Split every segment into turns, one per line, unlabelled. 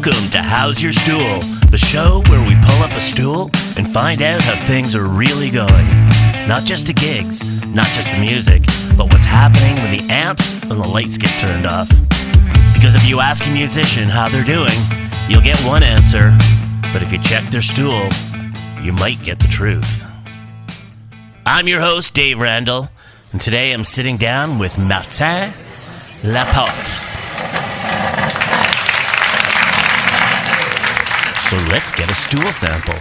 Welcome to Howz Yer Stool, the show where we pull up a stool and find out how things are really going. Not just the gigs, not just the music, but what's happening when the amps and the lights get turned off. Because if you ask a musician how they're doing, you'll get one answer, but if you check their stool, you might get the truth. I'm your host, Dave Randall, and today I'm sitting down with Martin Laporte. So let's get a stool sample.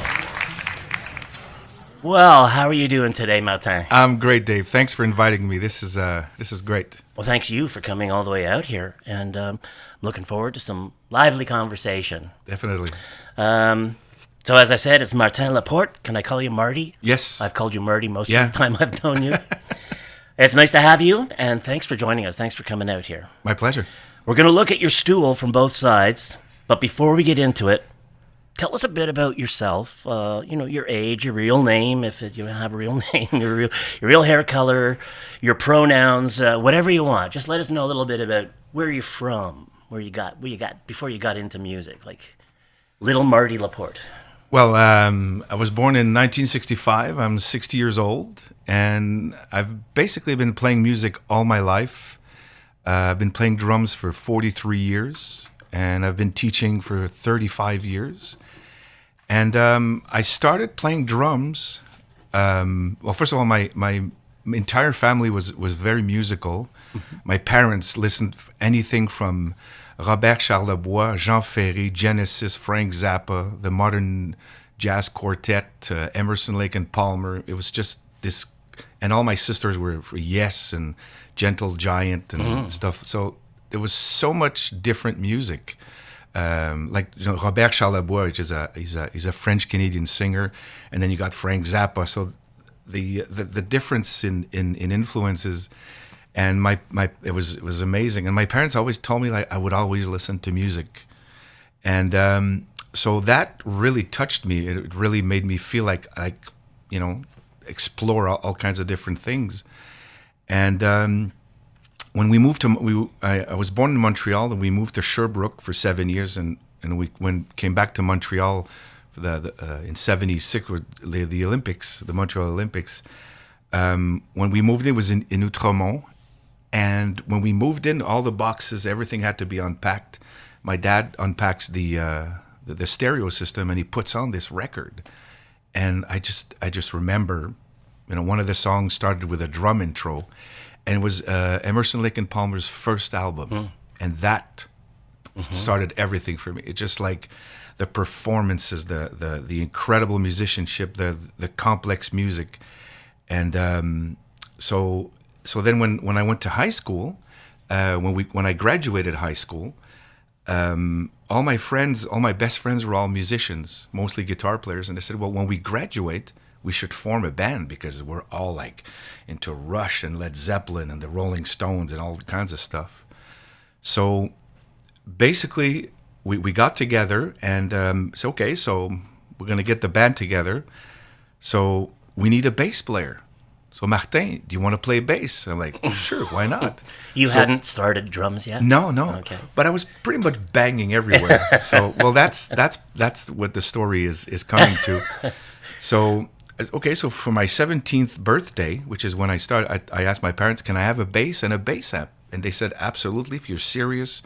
Well, how are you doing today, Martin?
I'm great, Dave. Thanks for inviting me. This is great.
Well, thanks you for coming all the way out here, and looking forward to some lively conversation.
Definitely.
So as I said, it's Martin Laporte. Can I call you Marty?
Yes.
I've called you Marty most of the time I've known you. It's nice to have you, and thanks for joining us. Thanks for coming out here.
My pleasure.
We're going to look at your stool from both sides, but before we get into it, tell us a bit about yourself, your age, your real name, if you have a real name, your real hair color, your pronouns, whatever you want. Just let us know a little bit about where you're from, where you got before you got into music, like little Marty Laporte.
Well, I was born in 1965. I'm 60 years old, and I've basically been playing music all my life. I've been playing drums for 43 years, and I've been teaching for 35 years. And I started playing drums. Well, first of all, my entire family was very musical. Mm-hmm. My parents listened to anything from Robert Charlebois, Jean Ferry, Genesis, Frank Zappa, the Modern Jazz Quartet, Emerson, Lake and Palmer. It was just this, and all my sisters were for Yes and Gentle Giant and stuff. So there was so much different music. Robert Charlebois, which is he's a French Canadian singer, and then you got Frank Zappa. So the difference in influences, and it was amazing. And my parents always told me I would always listen to music, and so that really touched me. It really made me feel like explore all kinds of different things, and. When we moved I was born in Montreal, and we moved to Sherbrooke for 7 years, and we came back to Montreal for in '76 with the Olympics, the Montreal Olympics. When we moved in, it was in Outremont, and when we moved in, all the boxes, everything had to be unpacked. My dad unpacks the stereo system, and he puts on this record, and I just remember, one of the songs started with a drum intro. And it was Emerson, Lake and Palmer's first album. And that started everything for me. It's just like the performances, the incredible musicianship, the complex music. And so then when I went to high school, when I graduated high school, all my best friends were all musicians, mostly guitar players. And they said, well, when we graduate, we should form a band because we're all like into Rush and Led Zeppelin and the Rolling Stones and all kinds of stuff. So basically we got together and said, okay, so we're going to get the band together. So we need a bass player. So Martin, do you want to play bass? I'm like, sure, why not?
You hadn't started drums yet?
No.
Okay.
But I was pretty much banging everywhere. So, well, that's what the story is coming to. So for my 17th birthday, which is when I started, I asked my parents, can I have a bass and a bass amp? And they said, absolutely. If you're serious,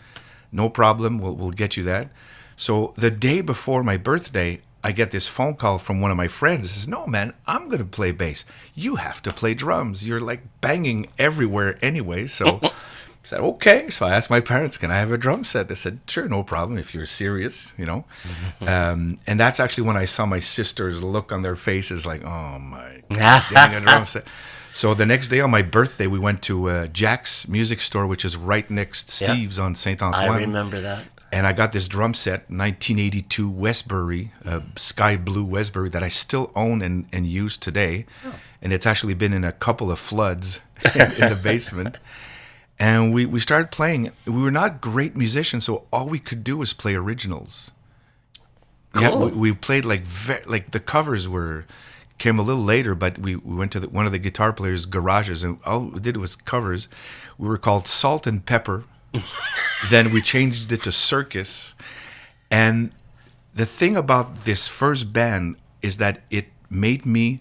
no problem. We'll get you that. So the day before my birthday, I get this phone call from one of my friends. He says, no, man, I'm going to play bass. You have to play drums. You're like banging everywhere anyway. So I said, okay. So I asked my parents, can I have a drum set? They said, sure, no problem if you're serious, And that's actually when I saw my sisters look on their faces like, oh my, getting a drum set. So the next day on my birthday, we went to Jack's Music Store, which is right next Steve's on Saint-Antoine.
I remember that.
And I got this drum set, 1982 Westbury, sky blue Westbury, that I still own and use today. Oh. And it's actually been in a couple of floods in the basement. And we started playing. We were not great musicians, so all we could do was play originals.
Cool.
Yeah, we played like the covers came a little later, but we went to one of the guitar players' garages, and all we did was covers. We were called Salt and Pepper. Then we changed it to Circus, And the thing about this first band is that it made me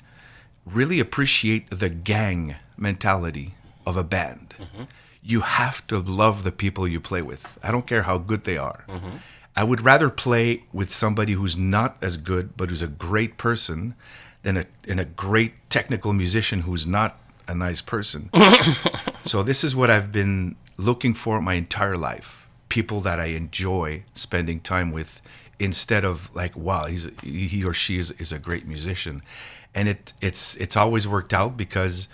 really appreciate the gang mentality of a band. You have to love the people you play with. I don't care how good they are. I would rather play with somebody who's not as good, but who's a great person, than a great technical musician who's not a nice person. So this is what I've been looking for my entire life. People that I enjoy spending time with, instead of like, wow, he or she is a great musician. And it's always worked out because,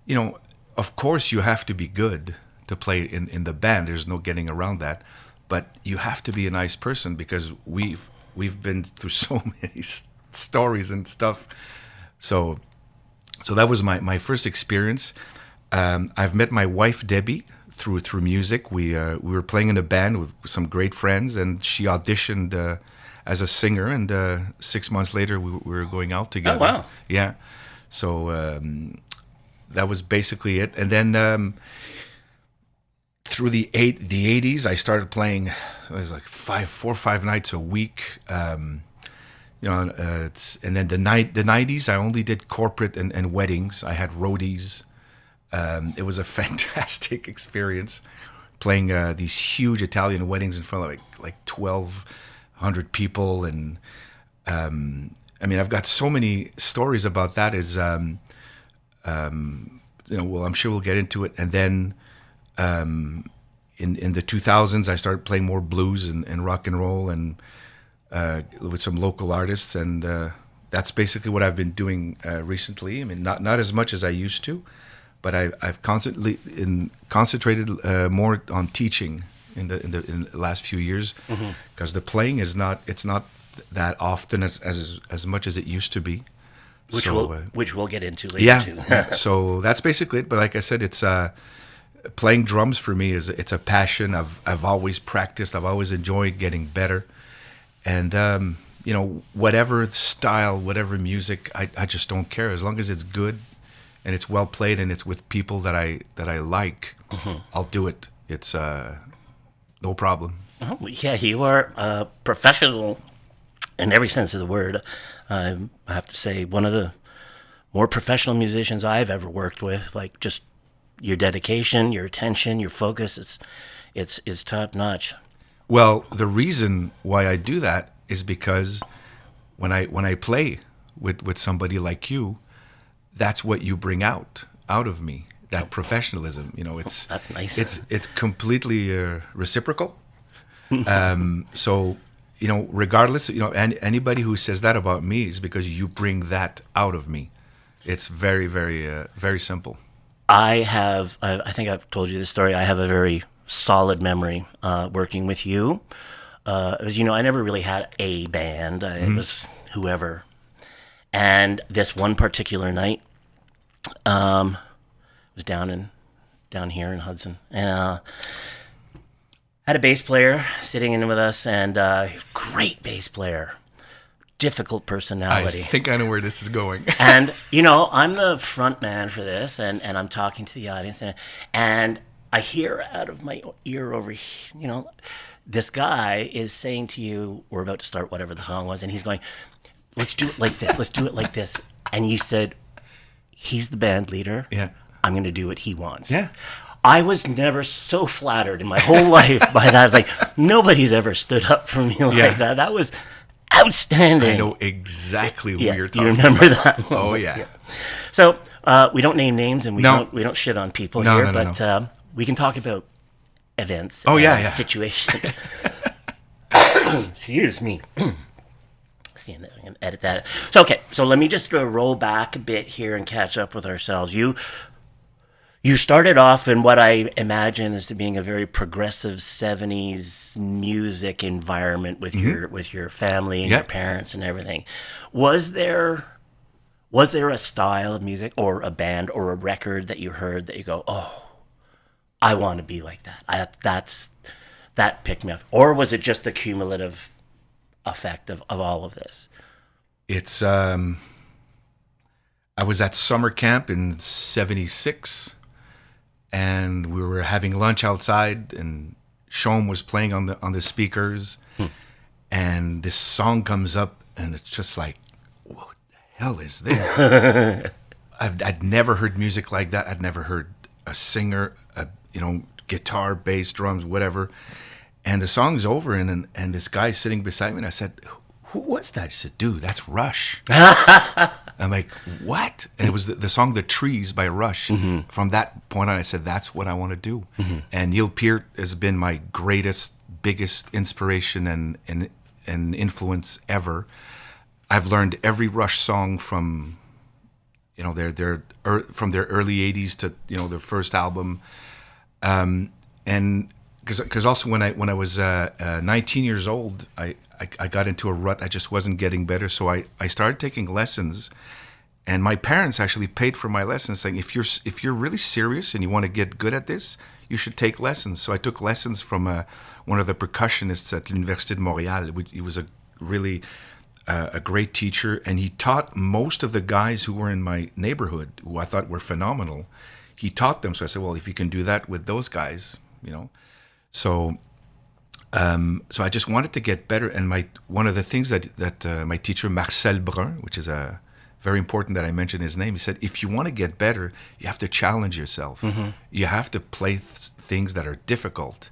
of course you have to be good to play in the band. There's no getting around that. But you have to be a nice person because we've been through so many stories and stuff. So that was my first experience. I've met my wife Debbie through music. We were playing in a band with some great friends, and she auditioned as a singer. And 6 months later, we were going out together.
Oh wow!
Yeah. So that was basically it. And then through the 80s, I started playing. It was like 4 or 5 nights a week. And then the 90s, I only did corporate and weddings. I had roadies. It was a fantastic experience playing these huge Italian weddings in front of like 1,200 people. And I've got so many stories about that. I'm sure we'll get into it. And then in the 2000s, I started playing more blues and rock and roll and with some local artists, and that's basically what I've been doing recently. I mean, not as much as I used to, but I've concentrated more on teaching in the last few years, because the playing is not that often as much as it used to be.
Which we'll get into later too.
So that's basically it. But like I said, it's playing drums for me it's a passion. I've always practiced. I've always enjoyed getting better. And, whatever style, whatever music, I just don't care. As long as it's good and it's well played and it's with people that I like, I'll do it. It's no problem.
Oh, yeah, you are a professional in every sense of the word. I have to say, one of the more professional musicians I've ever worked with. Like, just your dedication, your attention, your focus, it's top notch.
Well, the reason why I do that is because when I play with somebody like you, that's what you bring out of me. That professionalism, it's
that's nice.
It's completely reciprocal. So, regardless, anybody who says that about me is because you bring that out of me. It's very, very, very simple.
I think I've told you this story. I have a very solid memory working with you. As you know, I never really had a band. It was whoever. And this one particular night, was down here in Hudson, and had a bass player sitting in with us, and great bass player, difficult personality.
I think I know where this is going.
And I'm the front man for this, and I'm talking to the audience, and I hear out of my ear over here, this guy is saying to you, we're about to start whatever the song was, and he's going, let's do it like this, let's do it like this. And you said, he's the band leader.
Yeah.
I'm going to do what he wants.
Yeah.
I was never so flattered in my whole life by that. I was like, nobody's ever stood up for me like that. That was outstanding.
I know exactly who you're talking
about. You remember that moment?
Oh, yeah.
So we don't name names, and we don't shit on people here, but we can talk about events and situations. Excuse me. See, I'm going to edit that. So, okay. So let me just roll back a bit here and catch up with ourselves. You started off in what I imagine as to being a very progressive 70s music environment with your family and your parents and everything. Was there a style of music or a band or a record that you heard that you go, oh, I want to be like that? That picked me up. Or was it just the cumulative effect of all of this?
It's I was at summer camp in 76, and we were having lunch outside, and Shom was playing on the speakers, and this song comes up, and it's just like, what the hell is this? I'd never heard music like that. I'd never heard a singer, guitar, bass, drums, whatever. And the song's over, and this guy's sitting beside me, and I said, who was that? He said, dude, that's Rush. I'm like, what? And it was the song The Trees by Rush. Mm-hmm. From that point on, I said, that's what I want to do. Mm-hmm. And Neil Peart has been my biggest inspiration and influence ever. I've learned every Rush song from, their early 80s to, their first album. And because also when I was 19 years old, I got into a rut. I just wasn't getting better, so I started taking lessons, and my parents actually paid for my lessons, saying if you're really serious and you want to get good at this, you should take lessons. So I took lessons from one of the percussionists at l'Université de Montréal. He was a really a great teacher, and he taught most of the guys who were in my neighborhood, who I thought were phenomenal. He taught them, so I said, well, if you can do that with those guys, So I just wanted to get better, and one of the things that my teacher Marcel Brun, which is very important that I mention his name, he said, if you want to get better, you have to challenge yourself. Mm-hmm. You have to play things that are difficult,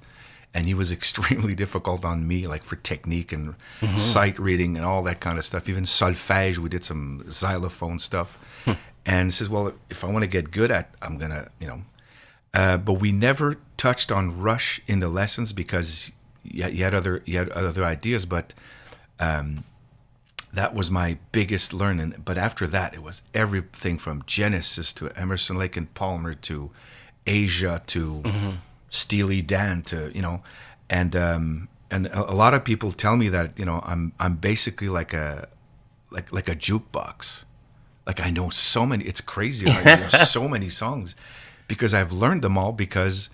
and he was extremely difficult on me, like for technique and mm-hmm. sight reading and all that kind of stuff. Even solfège, we did some xylophone stuff, and he says, well, if I want to get good at, I'm gonna, but we never touched on Rush in the lessons because you had other ideas, but that was my biggest learning. But after that, it was everything from Genesis to Emerson, Lake and Palmer to Asia to mm-hmm. Steely Dan to and a lot of people tell me that I'm basically like a jukebox. Like I know so many. It's crazy. I know so many songs because I've learned them all. Because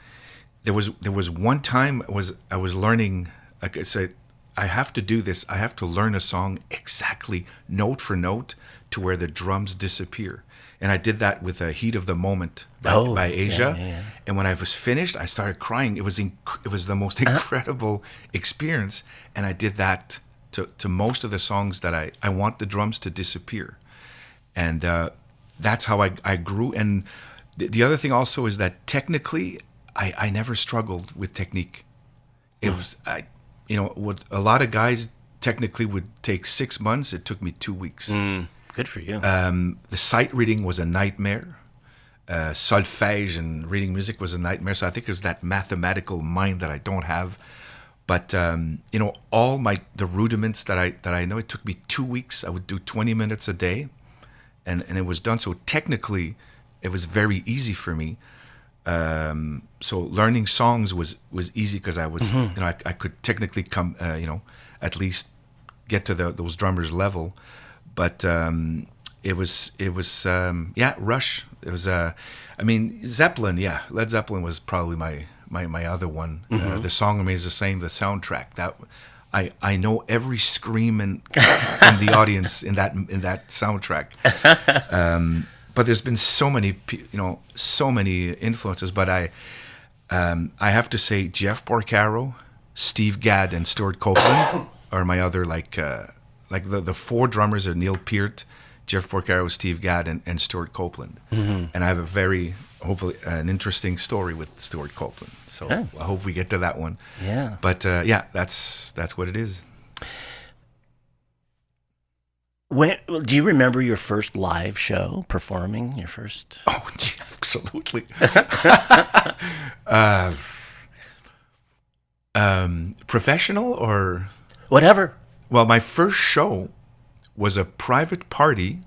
there was one time I was learning. Like I said, I have to do this. I have to learn a song exactly note for note to where the drums disappear. And I did that with Heat of the Moment by Asia. Yeah. And when I was finished, I started crying. It was the most incredible experience. And I did that to most of the songs that I want the drums to disappear. And that's how I grew. And the other thing also is that technically, I never struggled with technique. It was, what a lot of guys technically would take 6 months. It took me 2 weeks.
Good for you.
The sight reading was a nightmare. Solfège and reading music was a nightmare. So I think it was that mathematical mind that I don't have. But all the rudiments that I know, it took me 2 weeks. I would do 20 minutes a day, and it was done. So technically, it was very easy for me. So learning songs was easy because I was mm-hmm. I could technically come at least get to those drummers level. But it was Rush. It was Zeppelin. Yeah, Led Zeppelin was probably my other one. Mm-hmm. The song remains the same. The soundtrack, that I know every scream from the audience in that soundtrack. But there's been so many influences. But I have to say Jeff Porcaro, Steve Gadd, and Stuart Copeland are my other the four drummers are Neil Peart, Jeff Porcaro, Steve Gadd, and Stuart Copeland. Mm-hmm. And I have hopefully an interesting story with Stuart Copeland. So I hope we get to that one.
Yeah.
But that's what it is.
Do you remember your first live show performing? Your first?
Oh, absolutely. Professional or
whatever.
Well, my first show was a private party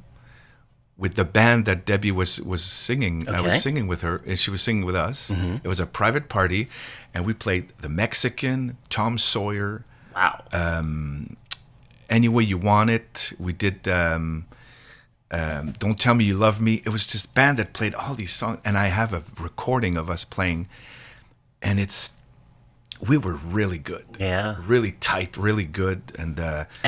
with the band that Debbie was singing. Okay. I was singing with her, and she was singing with us. Mm-hmm. It was a private party, and we played The Mexican, Tom Sawyer.
Wow.
Any Way You Want It. We did Don't Tell Me You Love Me. It was this band that played all these songs, and I have a recording of us playing, and we were really good.
Yeah.
Really tight, really good. And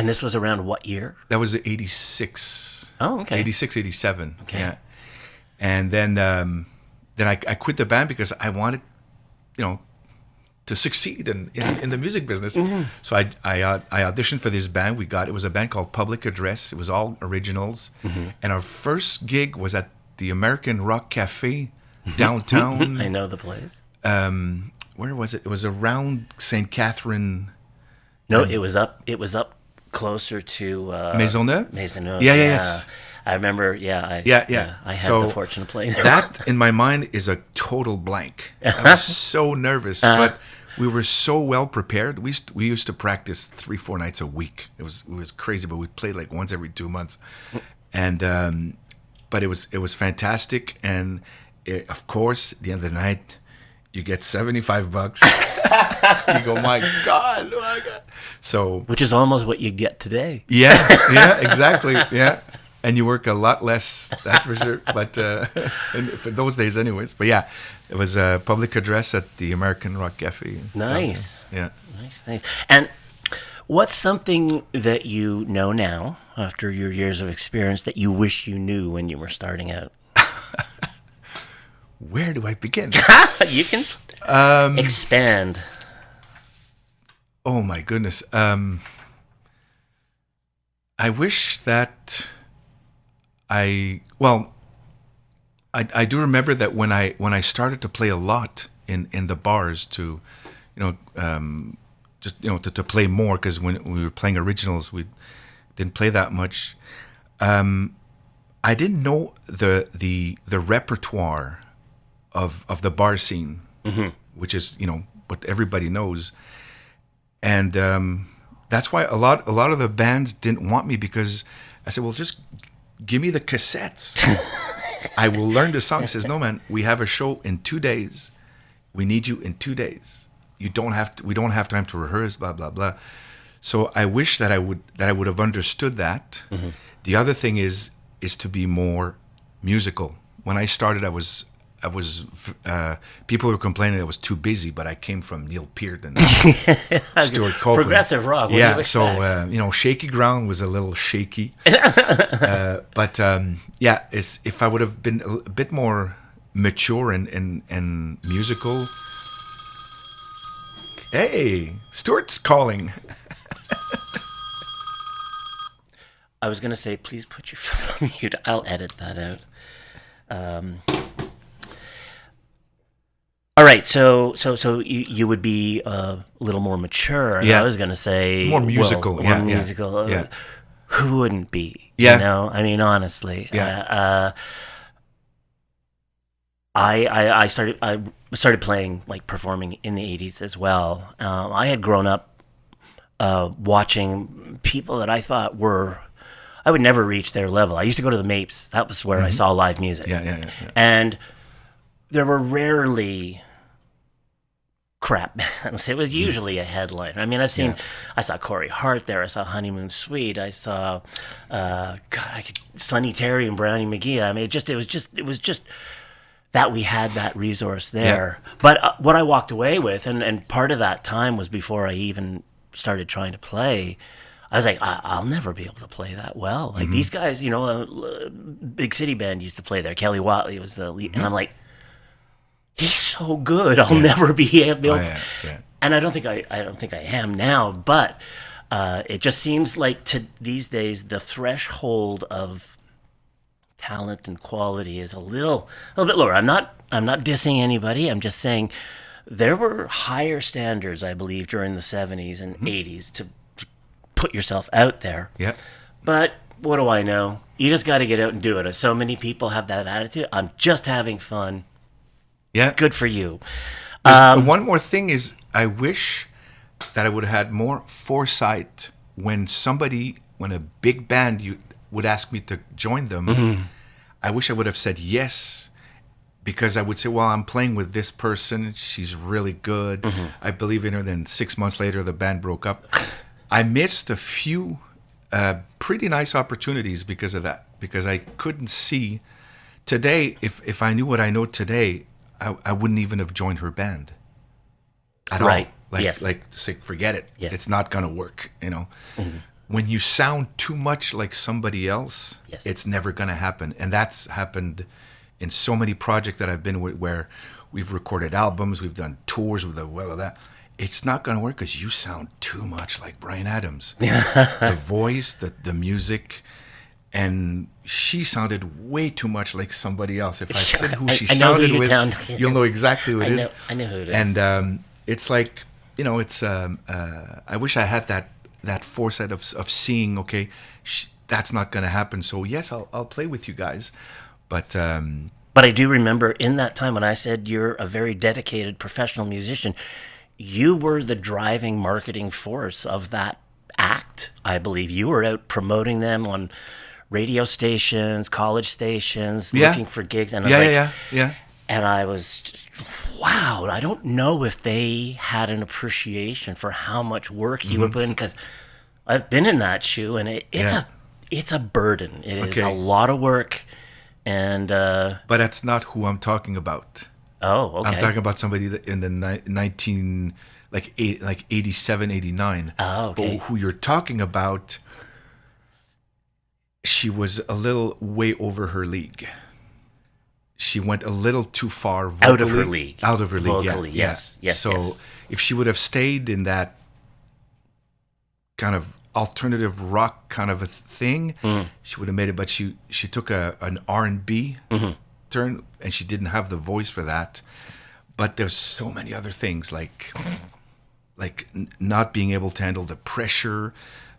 this was around what year?
That was 86.
Oh, okay.
86, 87.
Okay.
Yeah. And then I quit the band because I wanted, to succeed in the music business. So I auditioned for this band. It was a band called Public Address. It was all originals. And our first gig was at the American Rock Cafe downtown.
I know the place.
Where was it? It was around St. Catherine.
No, it was up. It was up closer to
Maisonneuve.
Maisonneuve.
Yeah, yes.
I remember. I had the fortune of playing there.
That in my mind is a total blank. I was so nervous, but we were so well prepared. We used to practice 3-4 nights a week. It was crazy, but we played like once every 2 months, and but it was fantastic. And of course, at the end of the night, you get $75. You go, my God. So,
which is almost what you get today.
Yeah, exactly. Yeah, and you work a lot less. That's for sure. But for those days, anyways. But yeah, it was a Public Address at the American Rock Cafe.
Nice.
Yeah.
Nice. And what's something that you know now, after your years of experience, that you wish you knew when you were starting out?
Where do I begin?
You can expand.
Oh my goodness. I wish that I do remember that when I started to play a lot in the bars to play more, because when we were playing originals we didn't play that much. I didn't know the repertoire of the bar scene, which is what everybody knows, and that's why a lot of the bands didn't want me, because I said, well, just give me the cassettes. I will learn the song. He says, no, man, we have a show in 2 days. We need you in 2 days. We don't have time to rehearse, blah blah blah. So I wish that I would have understood that. The other thing is to be more musical. When I started, I was people were complaining I was too busy, but I came from Neil Peart and Stuart Copeland.
Progressive rock. What do you expect?
So Shaky Ground was a little shaky, but if I would have been a bit more mature and musical. Hey, Stuart's calling.
I was gonna say, please put your phone on mute. I'll edit that out. All right, so you would be a little more mature. And I was going to say
more musical.
More musical.
Yeah.
Who wouldn't be?
Yeah.
I mean, honestly.
Yeah.
I started playing, like, performing in the 80s as well. I had grown up watching people that I thought I would never reach their level. I used to go to the Mapes. That was where I saw live music.
Yeah.
And there were rarely crap bands. It was usually a headliner. I mean, I saw Corey Hart there. I saw Honeymoon Suite. I saw, Sonny Terry and Brownie McGee. I mean, it was just that we had that resource there. Yeah. But what I walked away with, and part of that time was before I even started trying to play, I was like, I'll never be able to play that well. Like these guys, Big City Band used to play there. Kelly Watley was the lead, and I'm like, he's so good. I'll never be able. And I don't think I am now. But it just seems like these days the threshold of talent and quality is a little bit lower. I'm not dissing anybody. I'm just saying there were higher standards, I believe, during the 70s and 80s to put yourself out there.
Yeah.
But what do I know? You just got to get out and do it. So many people have that attitude. I'm just having fun.
Yeah.
Good for you.
One more thing is, I wish that I would have had more foresight when a big band would ask me to join them. I wish I would have said yes, because I would say, well, I'm playing with this person. She's really good. I believe in her. Then 6 months later, the band broke up. I missed a few pretty nice opportunities because of that, because I couldn't see. Today, if I knew what I know today, I wouldn't even have joined her band at all. Like, say, forget it.
Yes.
It's not going to work, When you sound too much like somebody else, it's never going to happen. And that's happened in so many projects that I've been with, where we've recorded albums, we've done tours with that. it's not going to work because you sound too much like Bryan Adams. The voice, the music, and she sounded way too much like somebody else. If I said who she sounded with, you'll know exactly who it is.
I know who it is.
And it's like, it's. I wish I had that foresight of seeing. Okay, that's not going to happen. So yes, I'll play with you guys, but.
But I do remember in that time when I said you're a very dedicated professional musician, you were the driving marketing force of that act, I believe. You were out promoting them on radio stations, college stations, looking for gigs. And
yeah.
And I was just, wow, I don't know if they had an appreciation for how much work you were putting, because I've been in that shoe, and it's a burden. It is a lot of work. And
but that's not who I'm talking about.
Oh, okay.
I'm talking about somebody that in the 87, 89.
Oh, okay.
But who you're talking about, she was a little way over her league. She went a little too far vocally.
Out of her league.
Out of her league,
vocally, yes.
So if she would have stayed in that kind of alternative rock kind of a thing, she would have made it. But she took an R&B turn, and she didn't have the voice for that. But there's so many other things, like not being able to handle the pressure,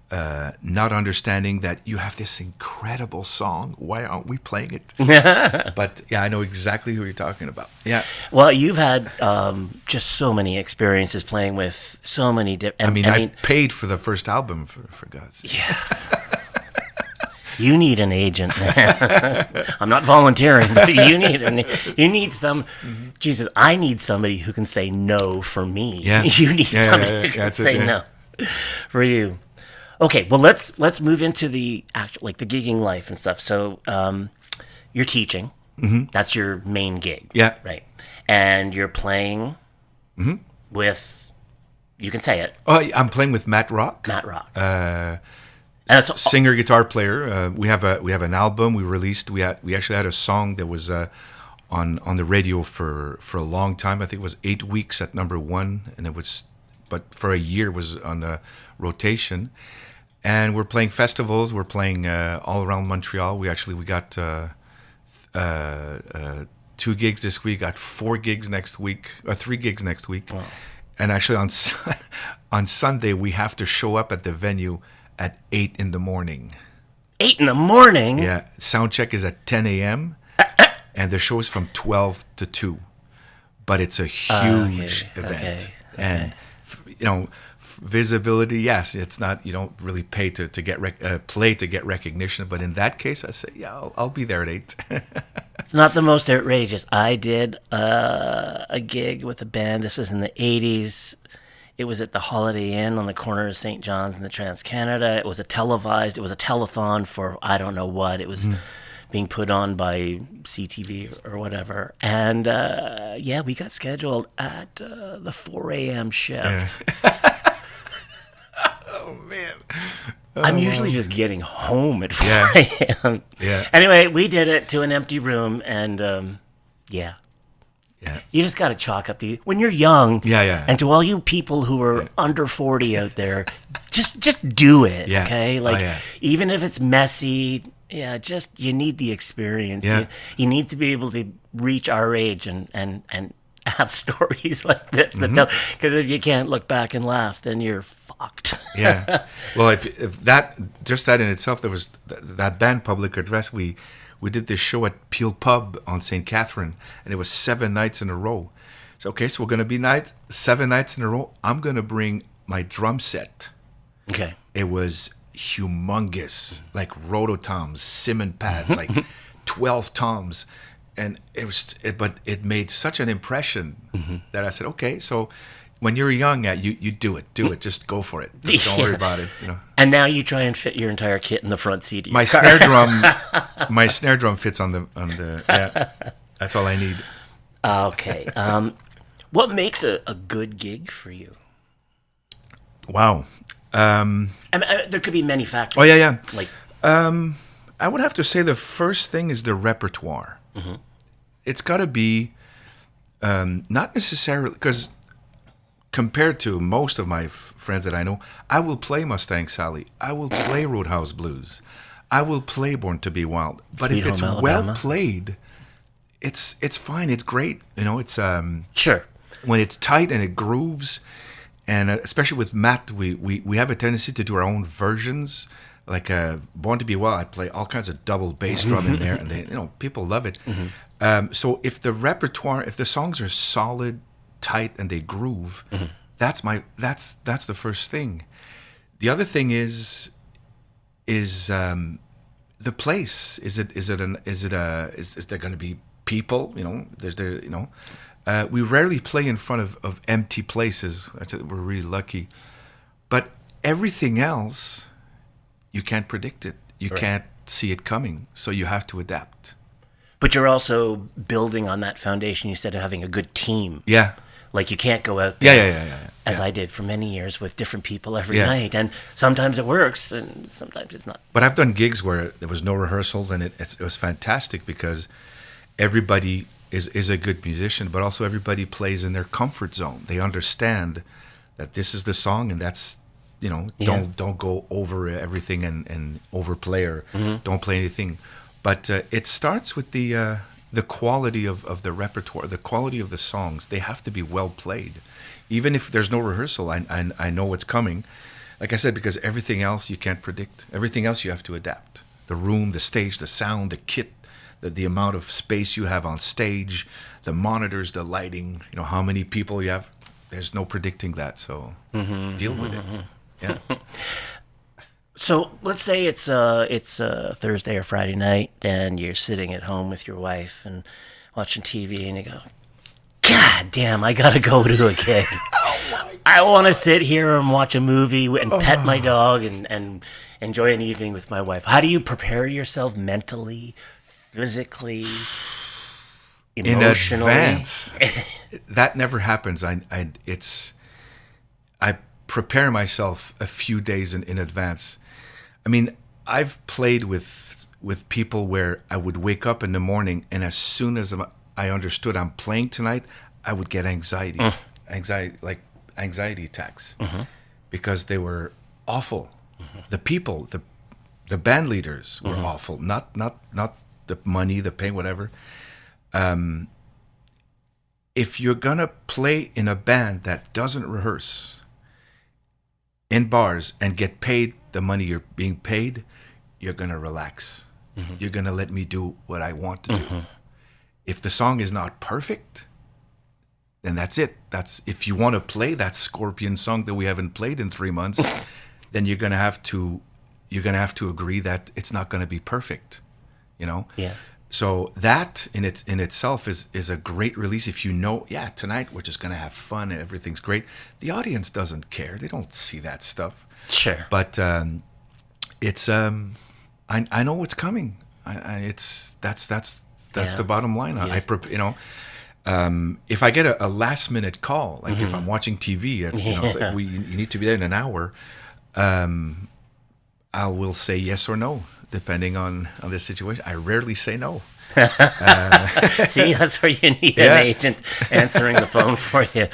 not understanding that you have this incredible song. Why aren't we playing it? But yeah, I know exactly who you're talking about. Yeah.
Well, you've had just so many experiences playing with so many different.
I paid for the first album, for God's sake.
Yeah. You need an agent. I'm not volunteering, but you need some. Jesus, I need somebody who can say no for me.
Yeah.
You need somebody who can say no for you. Okay, well let's move into the actual, like, the gigging life and stuff. So you're teaching. That's your main gig.
Yeah.
Right. And you're playing with, you can say it.
Oh, I'm playing with Matt Rock.
Matt Rock.
Singer, guitar player. We have an album we released. We actually had a song that was on the radio for a long time. I think it was 8 weeks at number 1, and but for a year was on a rotation. And we're playing festivals. We're playing all around Montreal. We got 2 gigs this week. Got 4 gigs next week, or 3 gigs next week. Wow. And actually on Sunday we have to show up at the venue at 8 in the morning.
8 in the morning?
Yeah. Sound check is at 10 a.m. and the show is from 12 to 2. But it's a huge event.
Okay.
And visibility, yes, it's not, you don't really pay to get play to get recognition, but in that case I say, yeah, I'll be there at 8.
It's not the most outrageous. I did a gig with a band. This was in the 80s. It was at the Holiday Inn on the corner of St. John's and the Trans-Canada. It was a telethon for I don't know what. It was being put on by CTV or whatever. And we got scheduled at the 4 a.m. shift.
Yeah. Oh, man.
I'm usually just getting home at 4 a.m.
Yeah.
Anyway, we did it to an empty room, and
Yeah.
You just got to chalk up when you're young.
Yeah.
And to all you people who are under 40 out there, just do it.
Yeah.
Okay. Even if it's messy, you need the experience.
Yeah.
You need to be able to reach our age and have stories like this to tell. Because if you can't look back and laugh, then you're fucked.
Yeah. Well, if that in itself, there was that band Public Address. We did this show at Peel Pub on St. Catherine, and it was 7 nights in a row. So we're going to be 7 nights in a row. I'm going to bring my drum set.
Okay.
It was humongous, like rototoms, Simmons pads, like 12 toms. And but it made such an impression that I said, okay, so when you're young, you do it, just go for it. Don't worry about it,
And now you try and fit your entire kit in the front seat of your car.
My snare drum fits on the that's all I need.
Okay. What makes a good gig for you?
Wow.
There could be many factors.
Oh yeah.
Like,
I would have to say the first thing is the repertoire. It's got to be not necessarily because compared to most of my friends that I know, I will play Mustang Sally. I will play Roadhouse Blues. I will play Born to Be Wild. But
Sweet
if it's
Home
well
Alabama.
played, it's fine. It's great. You know, it's
Sure.
when it's tight and it grooves, and especially with Matt, we have a tendency to do our own versions. Like Born to Be Wild, I play all kinds of double bass drum in there, and they, people love it. So if the repertoire, if the songs are solid, tight, and they groove, that's the first thing. The other thing is the place. Is there going to be people? We rarely play in front of empty places. We're really lucky, but everything else, you can't predict it. You can't see it coming, so you have to adapt.
But you're also building on that foundation you said of having a good team.
Yeah.
Like you can't go out there,
Yeah.
as I did for many years with different people every night. And sometimes it works and sometimes it's not.
But I've done gigs where there was no rehearsals, and it was fantastic because everybody is a good musician, but also everybody plays in their comfort zone. They understand that this is the song, and that's, don't go over everything and overplay or don't play anything. But it starts with the quality of the repertoire, the quality of the songs. They have to be well played. Even if there's no rehearsal, I know what's coming. Like I said, because everything else you can't predict. Everything else you have to adapt. The room, the stage, the sound, the kit, the amount of space you have on stage, the monitors, the lighting, how many people you have. There's no predicting that, so deal with it. Yeah.
So let's say it's Thursday or Friday night, and you're sitting at home with your wife and watching TV, and you go, "God damn, I gotta go to a gig. I want to sit here and watch a movie and pet my dog and enjoy an evening with my wife." How do you prepare yourself mentally, physically, emotionally?
In advance? That never happens. I prepare myself a few days in advance. I mean, I've played with people where I would wake up in the morning, and as soon as I understood I'm playing tonight, I would get anxiety attacks, because they were awful. The people, the band leaders were awful. Not the money, the pay, whatever. If you're gonna play in a band that doesn't rehearse in bars and get paid the money you're being paid, you're going to relax. You're going to let me do what I want to do. If the song is not perfect, then that's it. That's if you want to play that Scorpion song that we haven't played in 3 months, then you're going to have to agree that it's not going to be perfect,
Yeah.
So that in itself is a great release. If tonight we're just going to have fun and everything's great. The audience doesn't care. They don't see that stuff.
Sure.
But it's I know what's coming. That's the bottom line. If I get a last minute call, like if I'm watching TV, it's like you need to be there in an hour. I will say yes or no, depending on the situation. I rarely say no.
See, that's where you need an agent answering the phone for you.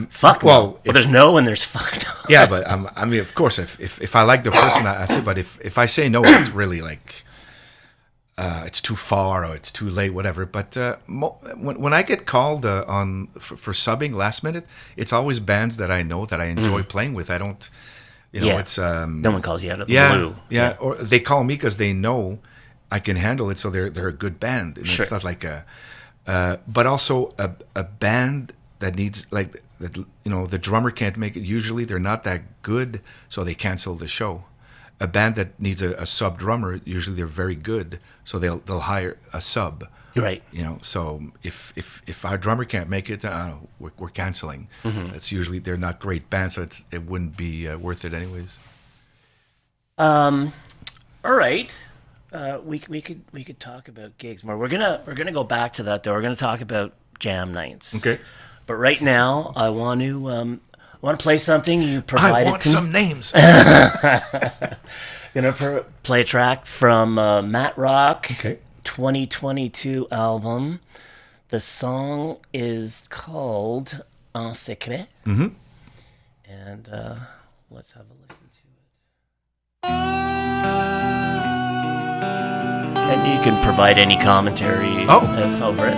Fuck no. Well, there's no and there's fuck no.
Yeah, but I mean, of course, if I like the person, I say. But if I say no, it's really like it's too far or it's too late, whatever. But when I get called for subbing last minute, it's always bands that I know that I enjoy playing with. I don't. It's
no one calls you out of the blue.
Yeah, or they call me because they know I can handle it, so they're a good band. And
Sure.
It's not like but also a band that needs the drummer can't make it. Usually they're not that good, so they cancel the show. A band that needs a sub drummer, usually they're very good, so they'll hire a sub.
Right.
So if our drummer can't make it, we're canceling. It's usually they're not great bands, so it wouldn't be worth it anyways.
All right. We could talk about gigs more. We're gonna go back to that though. We're gonna talk about jam nights.
Okay.
But right now, I want to play something you provided.
I want some names.
Gonna play a track from Matt Rock.
Okay.
2022 album. The song is called En Secret. And let's have a listen to it. And you can provide any commentary over it.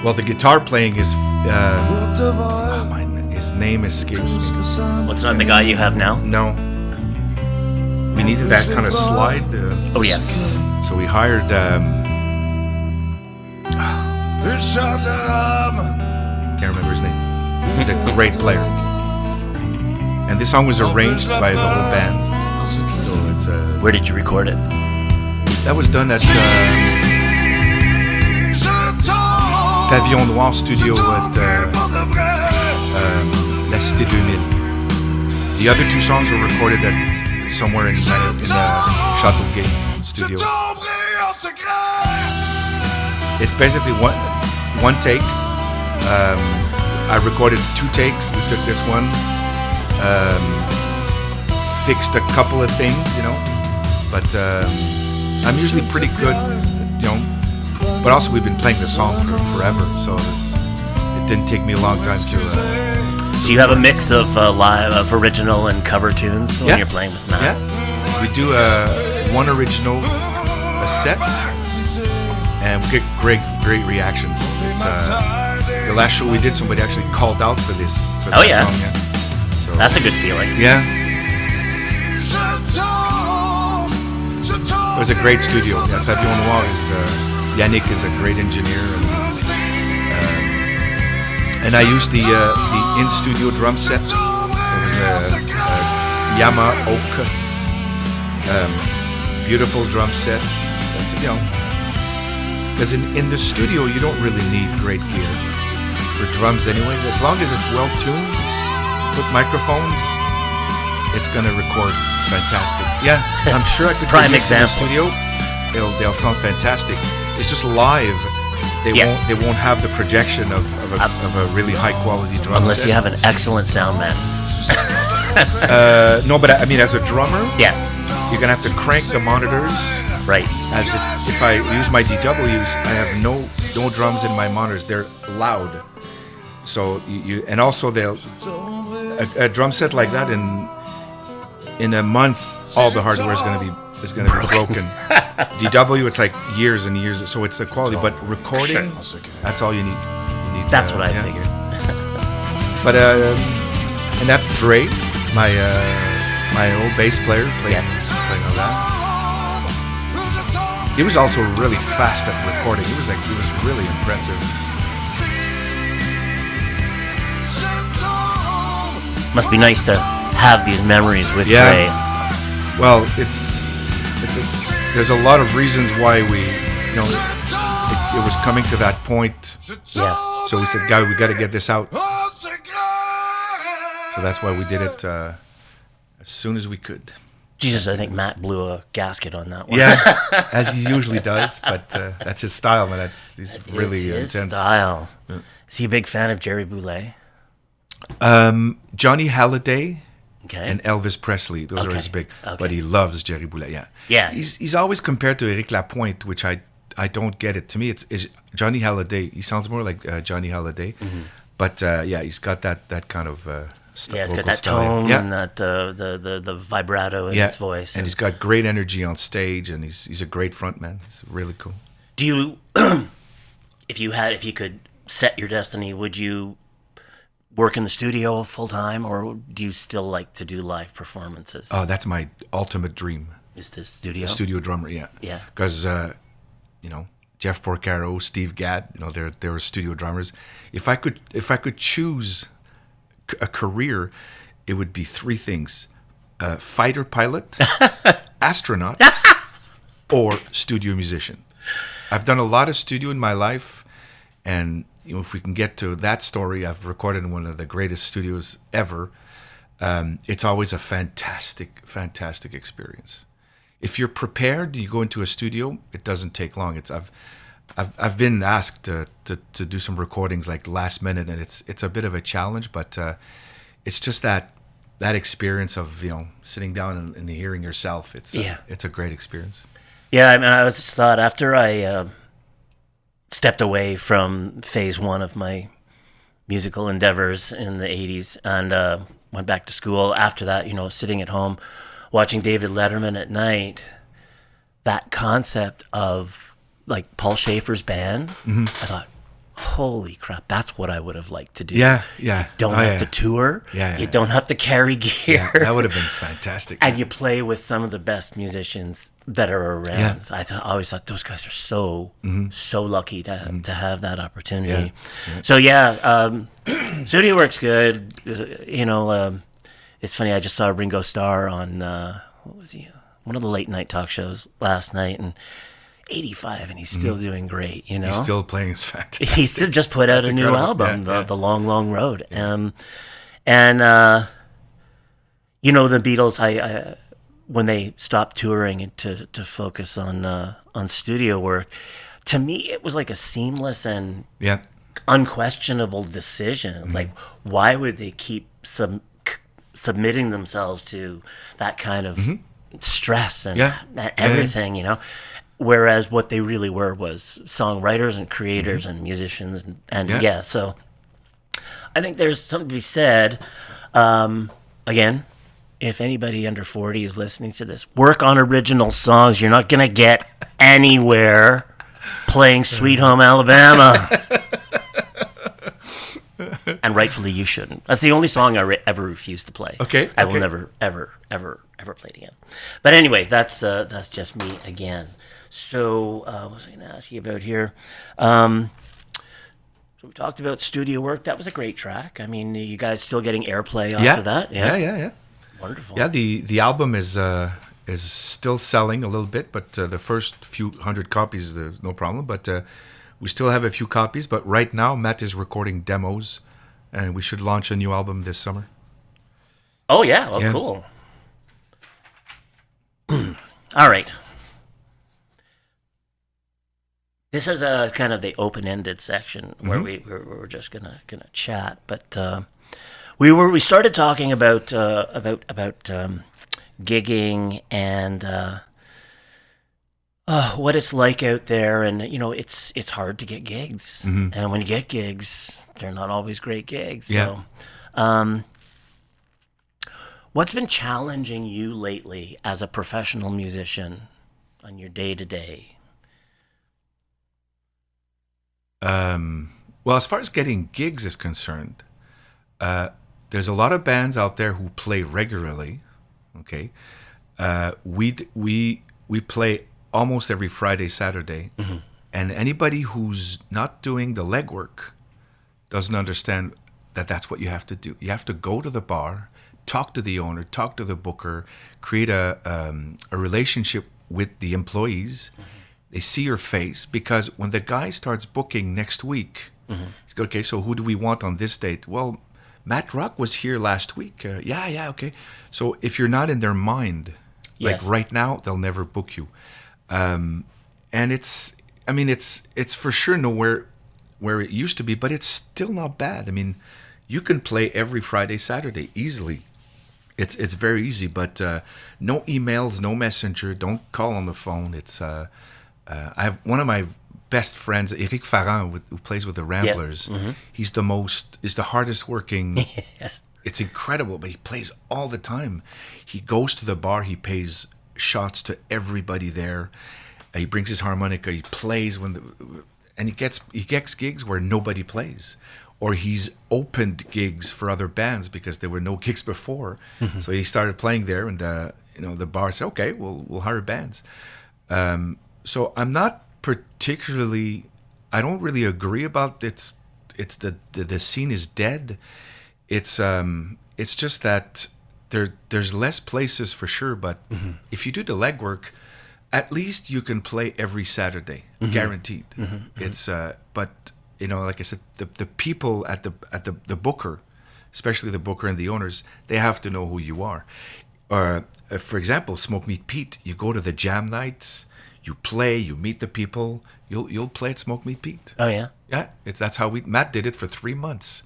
Well, the guitar playing is his name escapes me.
Well, it's not the guy you have now?
No. We needed that kind of slide.
Oh, yes.
So we hired. Can't remember his name. He's a great player. And this song was arranged by the whole band. So it's,
where did you record it?
That was done at Pavillon Noir Studio at La Cité 2000. The other two songs were recorded at somewhere in Château Gate studio. It's basically one take. I recorded 2 takes. We took this one, fixed a couple of things, but I'm usually pretty good, but also we've been playing the song for forever, so it didn't take me a long time to
So you have a mix of live, original and cover tunes when you're playing with Matt?
Yeah, we do one original a set, and we get great reactions. It's the last show we did, somebody actually called out for that song. Yeah. So
that's a good feeling.
Yeah. It was a great studio. Yeah, Pavillon Noir is Yannick is a great engineer, and I used the in-studio drum set. It was a Yamaha Oak, beautiful drum set. That's because in the studio you don't really need great gear for drums, anyways. As long as it's well tuned with microphones, it's gonna record fantastic. Yeah, I'm sure I could
prime
get in the
example.
studio. They'll sound fantastic. It's just live. They won't have the projection of a really high quality drum
unless
set.
you have an excellent sound man.
No, but I mean, as a drummer,
you're
gonna have to crank the monitors.
Right.
As if I use my DWs, I have no drums in my monitors. They're loud. So and also a drum set like that in a month, all the hardware is gonna be broken. DW, it's like years and years. So it's the quality, but recording, that's all you need.
That's what I figured.
But and that's Dre, my old bass player, playing all that. He was also really fast at recording. He was really impressive.
Must be nice to have these memories with Dre.
Well, there's a lot of reasons why it was coming to that point.
Yeah.
So we said, "Guy, we got to get this out." So that's why we did it as soon as we could.
Jesus, I think Matt blew a gasket on that one.
Yeah, as he usually does, but that's his style, man. He's really
his
intense.
Style. Yeah. Is he a big fan of Jerry Boulez?
Johnny Hallyday
Okay.
and Elvis Presley. Those are his big. Okay. But he loves Jerry Boulez. Yeah.
Yeah.
He's always compared to Eric Lapointe, which I don't get it. To me, it's Johnny Hallyday. He sounds more like Johnny Hallyday. Mm-hmm. But he's got that kind of
he's got that tone and that the vibrato in his voice.
And he's got great energy on stage, and he's a great frontman. He's really cool.
Do you, if you could set your destiny, would you work in the studio full time, or do you still like to do live performances?
Oh, that's my ultimate dream.
Is the studio?
A studio drummer, yeah.
Yeah.
Because Jeff Porcaro, Steve Gadd, they were studio drummers. If I could choose a career, it would be 3 things: fighter pilot, astronaut, or studio musician. I've done a lot of studio in my life, and if we can get to that story, I've recorded in one of the greatest studios ever. It's always a fantastic, fantastic experience. If you're prepared, you go into a studio, it doesn't take long. I've been asked to do some recordings like last minute, and it's a bit of a challenge, but it's just that experience of sitting down and hearing yourself. It's a great experience.
Yeah, I mean, I just thought after I stepped away from phase one of my musical endeavors in the 80s and went back to school. After that, sitting at home watching David Letterman at night, that concept of like Paul Schaefer's band, I thought, holy crap, that's what I would have liked to do.
Yeah.
You don't have to tour. You don't have to carry gear.
Yeah, that would have been fantastic.
And you play with some of the best musicians that are around. I always thought those guys are so lucky to have that opportunity. So studio work's good. It's funny. I just saw Ringo Starr on what was he? One of the late night talk shows last night, and 85, and he's still doing great.
He's still playing his fantastic.
He still just put out a new album, The Long, Long Road. The Beatles, I when they stopped touring and to focus on studio work, to me it was like a seamless and unquestionable decision. Like, why would they keep submitting themselves to that kind of stress and everything, Whereas what they really were was songwriters and creators and musicians. So I think there's something to be said. Again, if anybody under 40 is listening to this, work on original songs. You're not going to get anywhere playing Sweet Home Alabama. And rightfully you shouldn't. That's the only song I ever refuse to play.
Okay.
I will never, ever play it again. But anyway, that's just me again. So what was I going to ask you about here? So we talked about studio work. That was a great track. I mean, you guys still getting airplay off of that?
Yeah.
Wonderful.
Yeah, the album is still selling a little bit, but the first few hundred copies, there's no problem. But we still have a few copies. But right now, Matt is recording demos, and we should launch a new album this summer.
Oh, yeah. Oh, cool. All right. This is a kind of the open-ended section where we're just gonna chat, but we started talking about gigging and what it's like out there, and it's hard to get gigs, and when you get gigs, they're not always great gigs. So, what's been challenging you lately as a professional musician on your day-to-day?
Well, as far as getting gigs is concerned, there's a lot of bands out there who play regularly. Okay, we play almost every Friday, Saturday, and anybody who's not doing the legwork doesn't understand that that's what you have to do. You have to go to the bar, talk to the owner, talk to the booker, create a relationship with the employees. They see your face, because when the guy starts booking next week, he's go, okay, so who do we want on this date? Well, Matt Rock was here last week. Okay. So if you're not in their mind, like right now, they'll never book you. And it's for sure nowhere where it used to be, but it's still not bad. I mean, you can play every Friday, Saturday easily. It's very easy, but no emails, no messenger, don't call on the phone. It's I have one of my best friends, Eric Farran, who plays with the Ramblers. He's the hardest working. It's incredible, but he plays all the time. He goes to the bar, he pays shots to everybody there. He brings his harmonica, he plays and he gets gigs where nobody plays. Or he's opened gigs for other bands because there were no gigs before. So he started playing there, and the bar said, okay, we'll hire bands. So I'm not particularly, I don't really agree about it's the scene is dead. It's just that there's less places for sure, but if you do the legwork, at least you can play every Saturday, guaranteed. It's but like I said, the people at the booker, especially the booker and the owners, they have to know who you are. For example, Smoke Meat Pete, you go to the jam nights. You play, you meet the people. You'll play at Smoke Meat Pete.
Oh yeah,
yeah. That's how Matt did it for 3 months.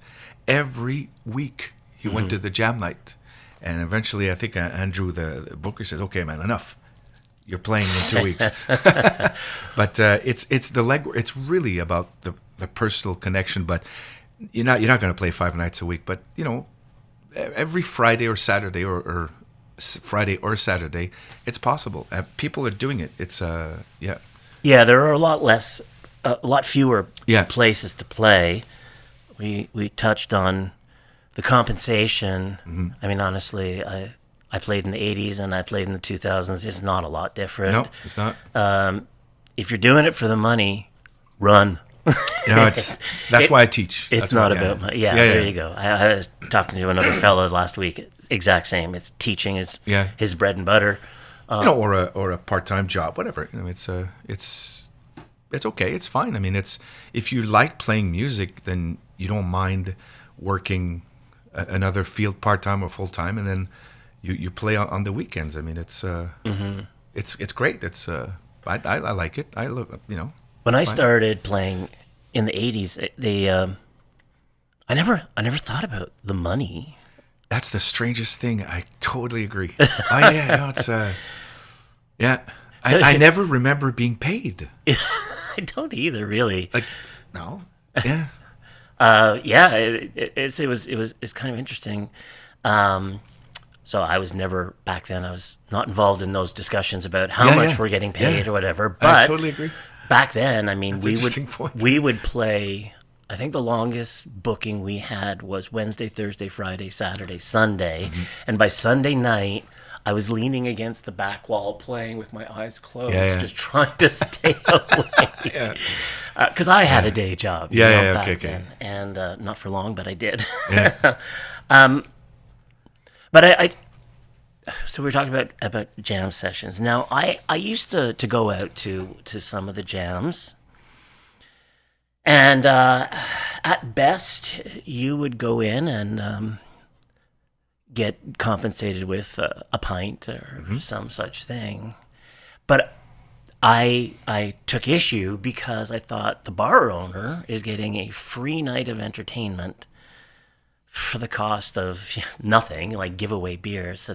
Every week he went to the jam night, and eventually I think Andrew, the booker, says, "Okay, man, enough. you're playing in 2 weeks. But it's the leg. It's really about the personal connection. But you're not going to play 5 nights a week. But every Friday or Saturday or Friday or Saturday, it's possible. People are doing it. It's yeah.
Yeah, there are a lot fewer
Yeah.
places to play. We touched on the compensation. I mean, honestly, I played in the 80s and I played in the 2000s. It's not a lot different.
No, it's not.
If you're doing it for the money, run.
That's why I teach.
It's
That's
not
why,
about money. Yeah, there you go. I was talking to another fella last week. Exact same. It's teaching is his bread and butter.
Or a part-time job, whatever. It's okay. It's fine. I mean, if you like playing music, then you don't mind working another field part-time or full-time, and then you play on the weekends. I mean, it's great. I like it. I love
When I started playing in the 80s, I never thought about the money.
That's the strangest thing. I totally agree. I never remember being paid.
I don't either, really.
Like, no. Yeah.
It's kind of interesting. So I was never, back then, I was not involved in those discussions about how much we're getting paid or whatever. But
I totally agree.
Back then, I mean,
That's
we would play. I think the longest booking we had was Wednesday, Thursday, Friday, Saturday, Sunday. And by Sunday night, I was leaning against the back wall playing with my eyes closed, just trying to stay awake. Because I had a day job back then. And not for long, but I did.
Yeah.
But so we were talking about jam sessions. Now, I used to go out to some of the jams. And at best, you would go in and get compensated with a pint or some such thing. But I took issue because I thought the bar owner is getting a free night of entertainment for the cost of nothing, like giveaway beers. I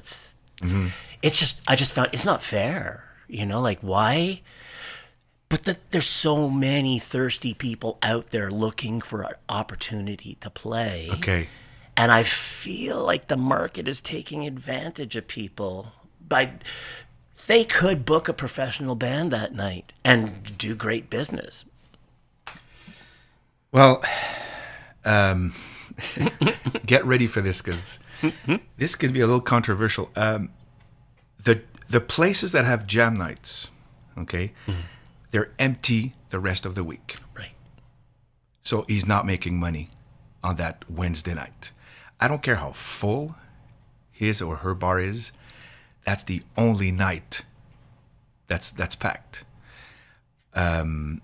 just found it's not fair. Like why? But there's so many thirsty people out there looking for an opportunity to play.
Okay.
And I feel like the market is taking advantage of people. They could book a professional band that night and do great business.
Well, get ready for this because this could be a little controversial. The places that have jam nights, okay, they're empty the rest of the week.
Right.
So he's not making money on that Wednesday night. I don't care how full his or her bar is. That's the only night that's packed. That's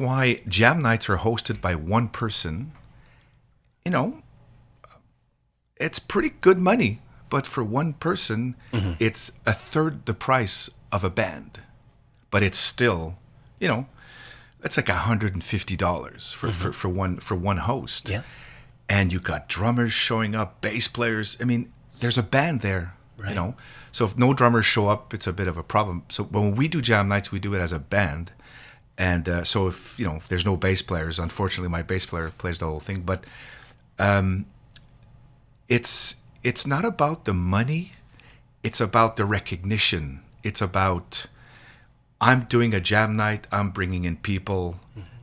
why jam nights are hosted by one person. It's pretty good money, but for one person, it's a third the price of a band. But it's still, it's like $150 for one host.
Yeah.
And you got drummers showing up, bass players. I mean, there's a band there,
right.
So if no drummers show up, it's a bit of a problem. So when we do jam nights, we do it as a band. And so if there's no bass players, unfortunately, my bass player plays the whole thing. But it's not about the money. It's about the recognition. It's about, I'm doing a jam night. I'm bringing in people.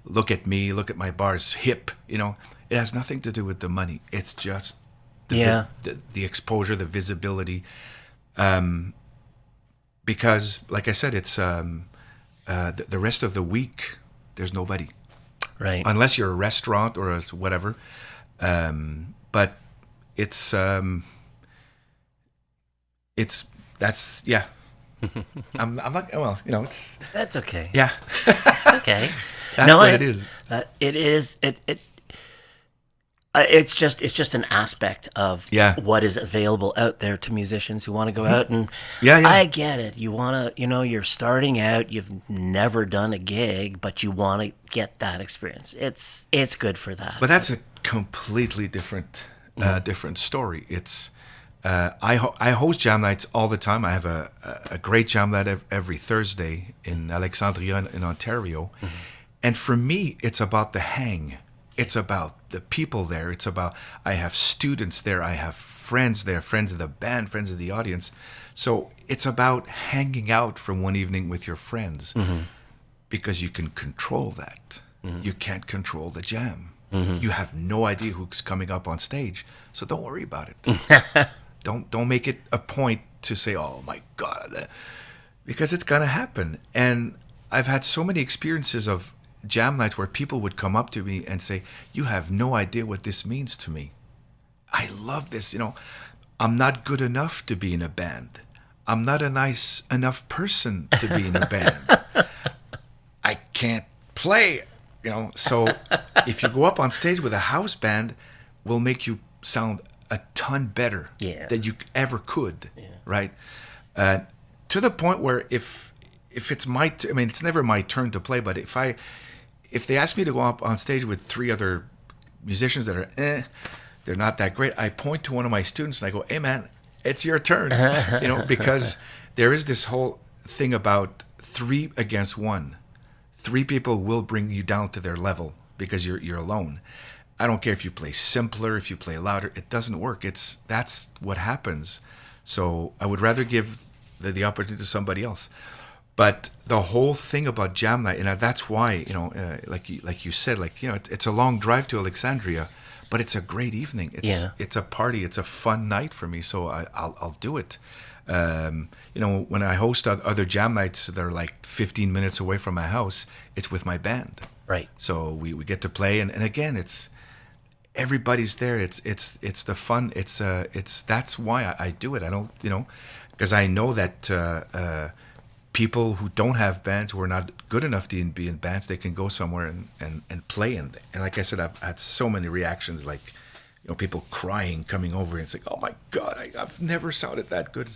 Look at me. Look at my bar's hip. It has nothing to do with the money. It's just the exposure, the visibility. Because, like I said, it's the rest of the week, there's nobody.
Right.
Unless you're a restaurant or whatever. But it's yeah. I'm not, well, it's.
That's okay.
Yeah.
Okay.
That's what it is.
It is. It's just an aspect of what is available out there to musicians who want to go out and.
Yeah.
I get it. You want to, you're starting out. You've never done a gig, but you want to get that experience. It's good for that.
But that's a completely different different story. It's I host jam nights all the time. I have a great jam night every Thursday in Alexandria in Ontario. And for me, it's about the hang. It's about the people there. It's about, I have students there. I have friends there, friends of the band, friends of the audience. So it's about hanging out for one evening with your friends because you can control that. You can't control the jam. You have no idea who's coming up on stage. So don't worry about it. Don't make it a point to say, oh my God, because it's going to happen. And I've had so many experiences of jam nights where people would come up to me and say, you have no idea what this means to me. I love this. I'm not good enough to be in a band. I'm not a nice enough person to be in a band. I can't play, So if you go up on stage with a house band, will make you sound a ton better than you ever could, right? To the point where if it's it's never my turn to play, but if they ask me to go up on stage with three other musicians that are they're not that great, I point to one of my students and I go, hey man, it's your turn. Because there is this whole thing about 3 against 1. 3 people will bring you down to their level because you're alone. I don't care if you play simpler, if you play louder, it doesn't work. That's what happens. So I would rather give the opportunity to somebody else. But the whole thing about jam night, and that's why, like you said, it's a long drive to Alexandria, but it's a great evening. It's a party. It's a fun night for me. So I'll do it. When I host other jam nights that are like 15 minutes away from my house, it's with my band. Right. So we get to play, and again, it's everybody's there. It's the fun. That's why I do it. I don't, because I know that people who don't have bands, who are not good enough to be in bands, they can go somewhere and play. And like I said, I've had so many reactions, like, people crying, coming over, and it's like, oh my God, I've never sounded that good.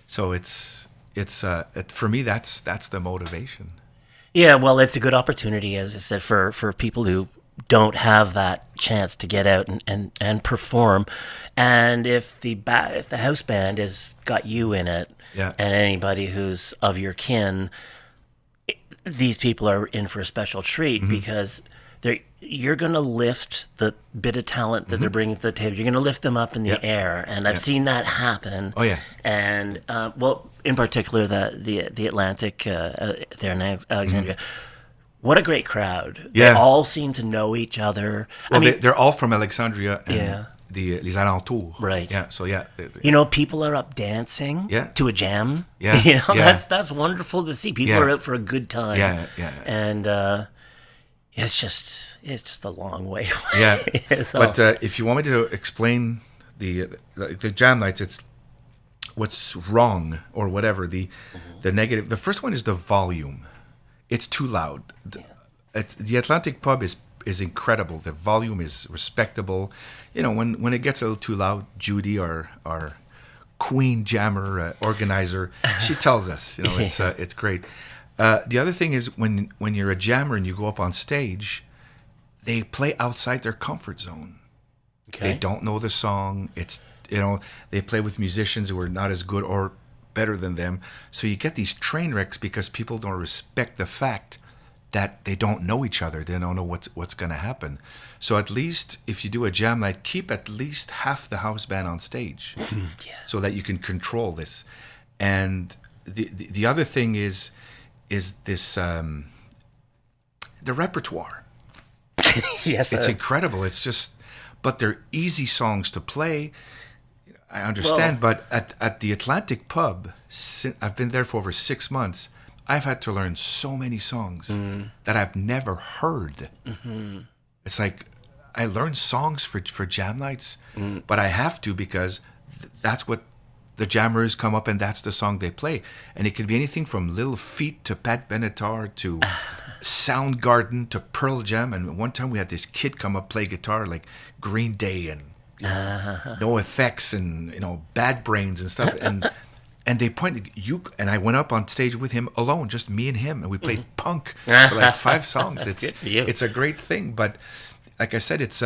So it's for me, that's the motivation.
Yeah, well, it's a good opportunity, as I said, for people who don't have that chance to get out and perform. And if the house band has got you in it, and anybody who's of your kin, these people are in for a special treat because you're going to lift the bit of talent that they're bringing to the table. You're going to lift them up in the air, and I've seen that happen.
Oh yeah.
And in particular, the Atlantic there in Alexandria. What a great crowd!
Yeah.
They all seem to know each other.
Well, they're all from Alexandria and les alentours.
Right.
Yeah. So yeah.
People are up dancing to a jam.
Yeah.
That's wonderful to see. People are out for a good time.
Yeah.
And it's just a long way away.
Yeah.
So.
But if you want me to explain the jam nights, it's what's wrong or whatever, the negative. The first one is the volume. It's too loud. The Atlantic Pub is incredible. The volume is respectable. When it gets a little too loud, Judy, our queen jammer organizer, she tells us. It's great. The other thing is when you're a jammer and you go up on stage, they play outside their comfort zone. Okay. They don't know the song. It's they play with musicians who are not as good or better than them. So you get these train wrecks because people don't respect the fact that they don't know each other. They don't know what's going to happen. So at least if you do a jam night, keep at least half the house band on stage so that you can control this. And the other thing is this the repertoire.
Yes,
it's incredible. It's just, but they're easy songs to play. I understand, but at the Atlantic Pub, I've been there for over 6 months. I've had to learn so many songs that I've never heard. It's like I learn songs for jam nights, but I have to because that's what the jammers come up and that's the song they play. And it could be anything from Little Feat to Pat Benatar to Soundgarden to Pearl Jam. And one time we had this kid come up play guitar like Green Day and No Effects and Bad Brains and stuff. And they pointed and I went up on stage with him alone, just me and him, and we played punk for like 5 songs. It's a great thing, but like I said, it's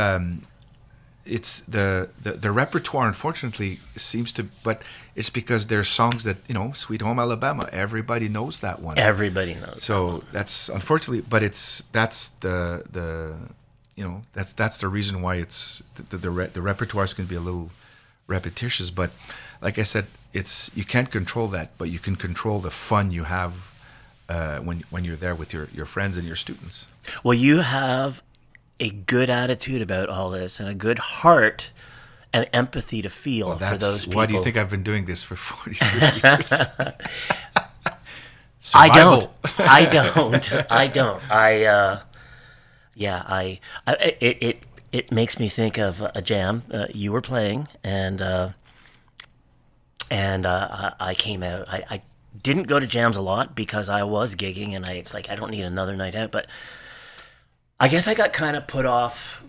it's the repertoire, unfortunately, seems to, but it's because there's songs that, Sweet Home Alabama, everybody knows that one.
Everybody knows.
So that's unfortunately, but that's the that's the reason why it's the repertoire is going to be a little repetitious. But like I said, you can't control that, but you can control the fun you have when you're there with your friends and your students.
Well, you have a good attitude about all this and a good heart and empathy to feel for those people.
Why do you think I've been doing this for 43 years?
I
Survival.
don't. It makes me think of a jam you were playing, and I came out. I didn't go to jams a lot because I was gigging, and it's like I don't need another night out. But I guess I got kind of put off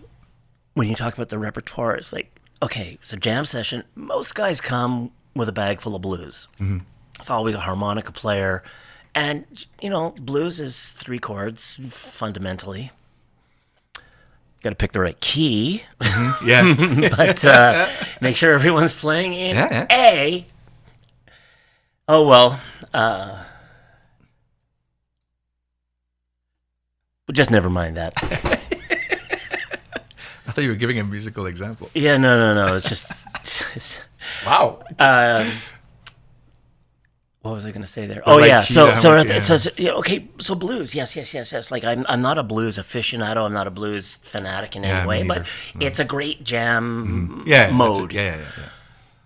when you talk about the repertoire. It's like, okay, it's a jam session. Most guys come with a bag full of blues. Mm-hmm. It's always a harmonica player. And, blues is 3 chords, fundamentally. You got to pick the right key.
Mm-hmm. Yeah.
But make sure everyone's playing in A. Oh, well. Just never mind that.
I thought you were giving a musical example.
Yeah, no. It's just...
Wow.
What was I going to say there?
Okay,
so blues, yes. Like I'm not a blues aficionado. I'm not a blues fanatic in any way, but it's a great jam mode.
Yeah.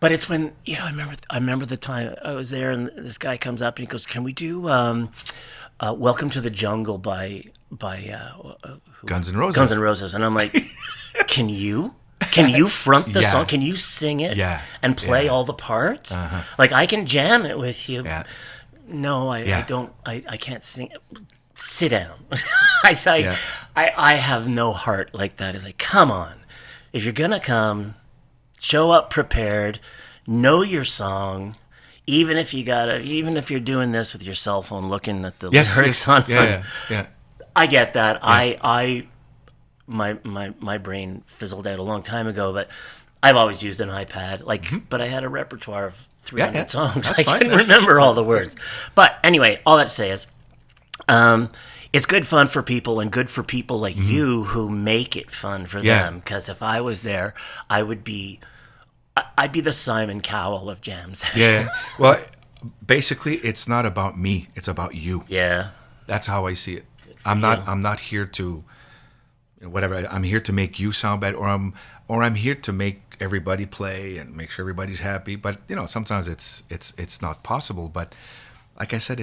But it's when I remember the time I was there, and this guy comes up and he goes, "Can we do Welcome to the Jungle by
Guns N' Roses?"
Guns N' Roses, and I'm like, Can you front the song? Can you sing it and play all the parts? Uh-huh. Like, I can jam it with you. Yeah. No, I don't. I can't sing. Sit down. I have no heart like that. It's like, come on. If you're going to come, show up prepared, know your song, even if you're doing this with your cell phone looking at the lyrics on. Yeah. I get that. Yeah. My brain fizzled out a long time ago, but I've always used an iPad. But I had a repertoire of 300 songs. I couldn't remember all the words. But anyway, all that to say is, it's good fun for people, and good for people like you who make it fun for them. Because if I was there, I'd be the Simon Cowell of jam sessions.
Yeah. Well, basically, it's not about me; it's about you.
Yeah.
That's how I see it. I'm not here to. Whatever, I'm here to make you sound bad, or I'm here to make everybody play and make sure everybody's happy. But sometimes it's not possible. But like I said,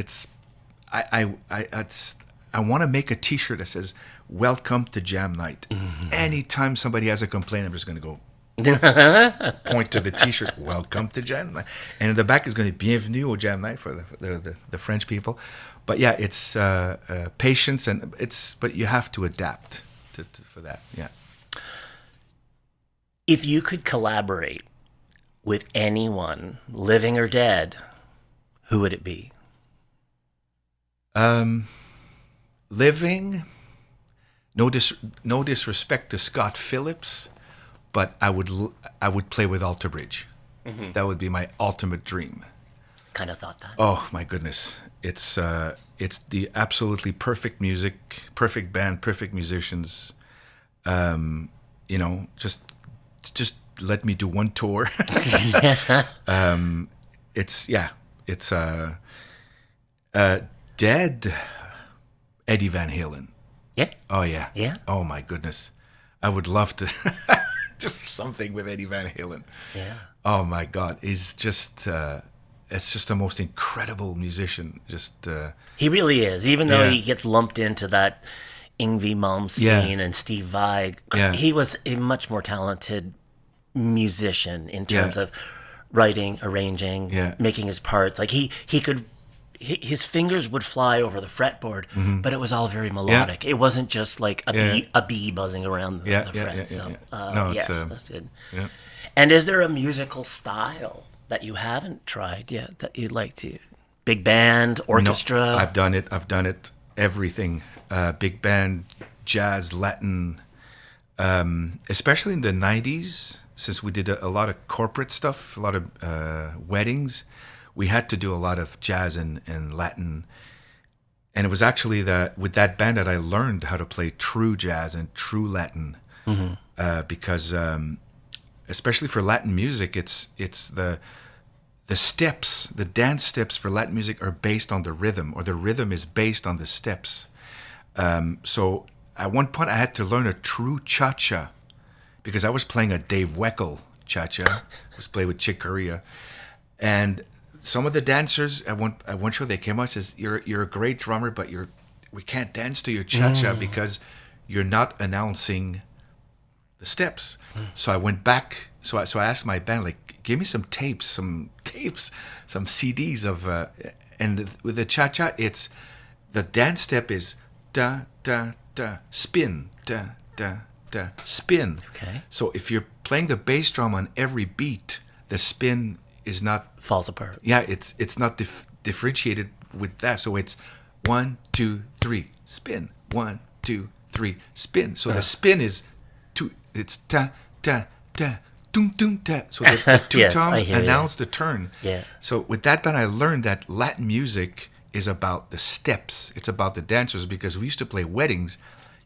I want to make a T-shirt that says "Welcome to Jam Night." Mm-hmm. Anytime somebody has a complaint, I'm just going to go point to the T-shirt, "Welcome to Jam Night," and in the back is going to be "Bienvenue au Jam Night" for the French people. But yeah, it's patience, but you have to adapt. For that, yeah.
If you could collaborate with anyone, living or dead, who would it be?
Living, no disrespect to Scott Phillips, but I would play with Alter Bridge. Mm-hmm. That would be my ultimate dream.
Kind of thought that.
Oh my goodness, it's the absolutely perfect music, perfect band, perfect musicians. Just let me do one tour. It's dead Eddie Van Halen.
Yeah.
Oh yeah.
Yeah.
Oh my goodness, I would love to do something with Eddie Van Halen.
Yeah.
Oh my God, he's just. It's just the most incredible musician.
He really is. Even though he gets lumped into that Yngwie Malmsteen and Steve Vai, he was a much more talented musician in terms of writing, arranging, making his parts. Like he could, his fingers would fly over the fretboard, but it was all very melodic. It wasn't just like a bee buzzing around the frets. That's good. Yeah. And is there a musical style that you haven't tried yet that you'd like to? Big band, orchestra?
No, I've done it. Everything. Big band, jazz, Latin, especially in the 90s, since we did a lot of corporate stuff, a lot of weddings, we had to do a lot of jazz and Latin. And it was actually with that band that I learned how to play true jazz and true Latin. Because especially for Latin music, it's the steps, the dance steps for Latin music are based on the rhythm, or the rhythm is based on the steps. So at one point I had to learn a true cha-cha because I was playing a Dave Weckl cha-cha. I was playing with Chick Corea. And some of the dancers at one show, they came out and says, you're a great drummer, but we can't dance to your cha-cha because you're not announcing the steps. So I went back. So I asked my band, like, give me some tapes, some CDs of, and with the cha-cha, it's the dance step is da da da spin da da da spin.
Okay.
So if you're playing the bass drum on every beat, the spin is not
falls apart.
Yeah, it's not differentiated with that. So it's 1, 2, 3 spin, 1, 2, 3 spin. So the spin is two. It's ta ta ta. Doom, doom, ta. So the two
Yes,
toms announce the turn.
Yeah.
So with that band, I learned that Latin music is about the steps. It's about the dancers, because we used to play weddings.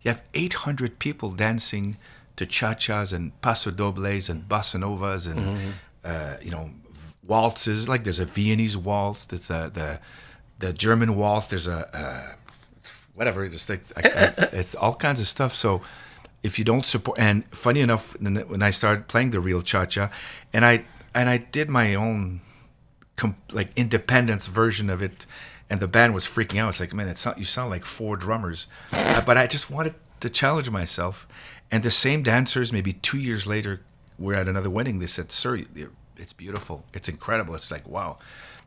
You have 800 people dancing to cha-chas and pasodobles and bossa novas and waltzes. Like there's a Viennese waltz. There's the German waltz. There's a whatever. It's like it's all kinds of stuff. So if you don't support, and funny enough, when I started playing the real cha-cha, and I did my own independence version of it, and the band was freaking out. It's like, man, you sound like 4 drummers, but I just wanted to challenge myself. And the same dancers, maybe 2 years later, were at another wedding. They said, "Sir, it's beautiful. It's incredible." It's like, wow,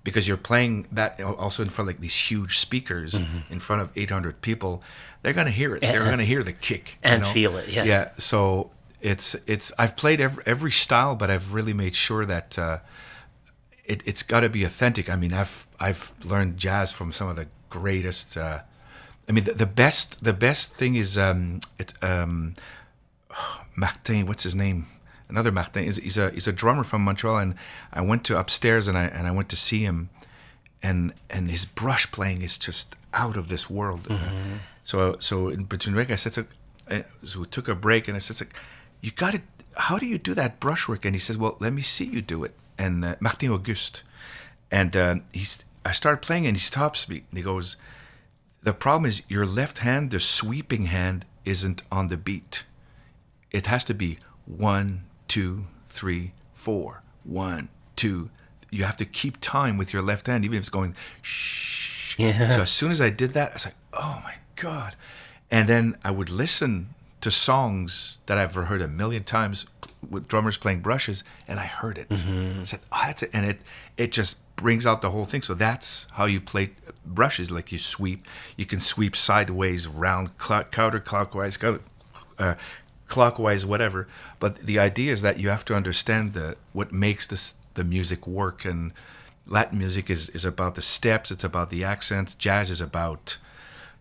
because you're playing that also in front of like these huge speakers in front of 800 people. They're gonna hear it. They're gonna hear the kick
and feel it. Yeah.
Yeah. So it's. I've played every style, but I've really made sure that it's got to be authentic. I mean, I've learned jazz from some of the greatest. I mean, the best thing is Martin. What's his name? Another Martin. He's a drummer from Montreal, and I went to upstairs and I went to see him, and his brush playing is just out of this world. So in between break, I said, so we took a break, and I said, you got to. How do you do that brushwork? And he says, well, let me see you do it. And Martin Auguste, and I started playing, and he stops me, and he goes, the problem is your left hand, the sweeping hand, isn't on the beat. It has to be 1, 2, 3, 4. 1, 2. You have to keep time with your left hand, even if it's going shh.
Yeah.
So as soon as I did that, I was like, oh my God. And then I would listen to songs that I've heard a million times with drummers playing brushes, and I heard it. I said, oh, that's it. And it just brings out the whole thing. So that's how you play brushes. Like you sweep. You can sweep sideways, round, counterclockwise, clockwise, whatever. But the idea is that you have to understand what makes the music work. And Latin music is about the steps. It's about the accents. Jazz is about...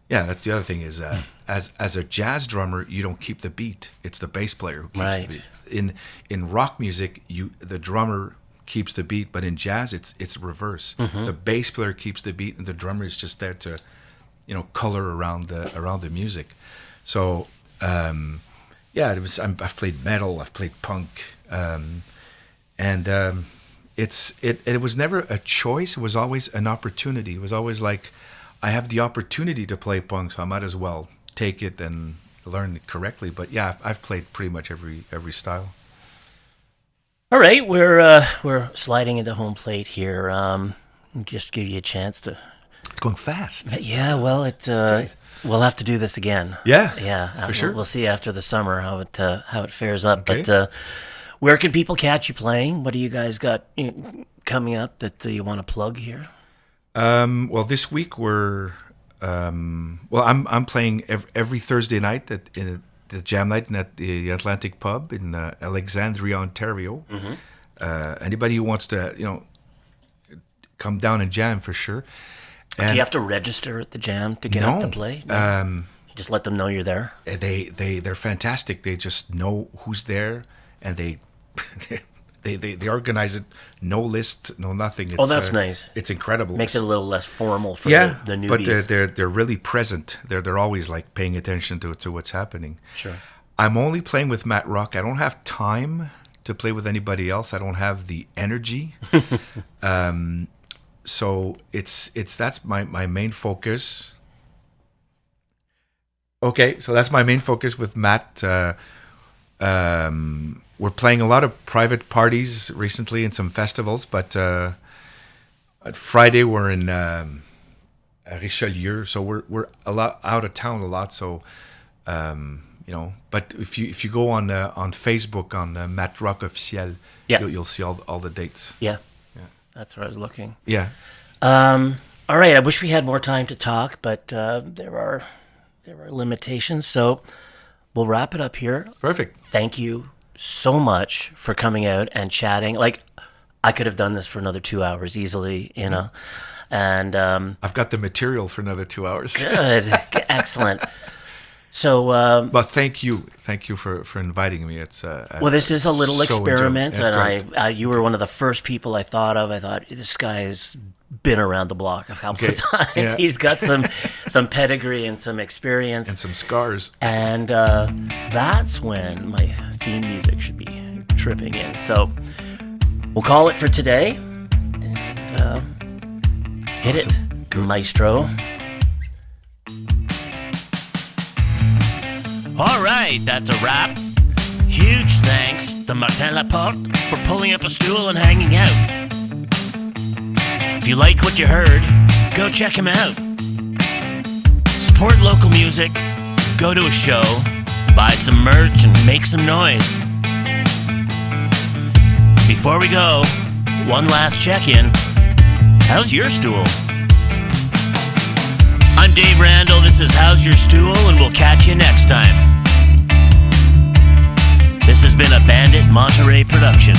Yeah, that's the other thing is as a jazz drummer, you don't keep the beat. It's the bass player who keeps the beat. In rock music, the drummer keeps the beat, but in jazz, it's reverse. The bass player keeps the beat, and the drummer is just there to, color around the music. So, yeah, I've played metal, I've played punk, and it was never a choice. It was always an opportunity. It was always like, I have the opportunity to play punk, so I might as well take it and learn it correctly. But yeah, I've played pretty much every style.
All right, we're sliding into home plate here. Just give you a chance to.
It's going fast.
Yeah, well, we'll have to do this again.
Yeah, for sure.
We'll see after the summer how it fares up.
Okay.
But where can people catch you playing? What do you guys got coming up that you want to plug here?
Well, this week I'm playing every Thursday night in the jam night at the Atlantic Pub in Alexandria, Ontario. Anybody who wants to, come down and jam, for sure.
Do you have to register at the jam to get up to play? No? Just let them know you're there.
They're fantastic. They just know who's there, and they they organize it. No list, no nothing. It's,
That's nice.
It's incredible.
Makes it a little less formal for the
but
newbies.
they're really present. They're always like paying attention to what's happening.
Sure.
I'm only playing with Matt Rock. I don't have time to play with anybody else. I don't have the energy. So that's my main focus. Okay, so that's my main focus with Matt. We're playing a lot of private parties recently in some festivals, but at Friday we're in Richelieu, so we're a lot out of town a lot. So but if you go on Facebook on Matt Rock Officiel, you'll see all the dates.
Yeah, that's where I was looking.
Yeah.
All right. I wish we had more time to talk, but there are limitations. So we'll wrap it up here.
Perfect.
Thank you so much for coming out and chatting. Like, I could have done this for another 2 hours easily, and
I've got the material for another 2 hours.
Good. Excellent. So,
but thank you for inviting me. It's
this is a little experiment,
and
you were one of the first people I thought of. I thought, this guy's been around the block a couple of times. Yeah. He's got some pedigree and some experience
and some scars.
And that's when my theme music should be tripping in. So we'll call it for today, and hit it, maestro.
All right, that's a wrap. Huge thanks to Martin Laporte for pulling up a stool and hanging out. If you liked what you heard, go check him out. Support local music, go to a show, buy some merch, and make some noise. Before we go, one last check-in. How's your stool? I'm Dave Randall, this is Howz Yer Stool, and we'll catch you next time. This has been a Bandit Monterey production.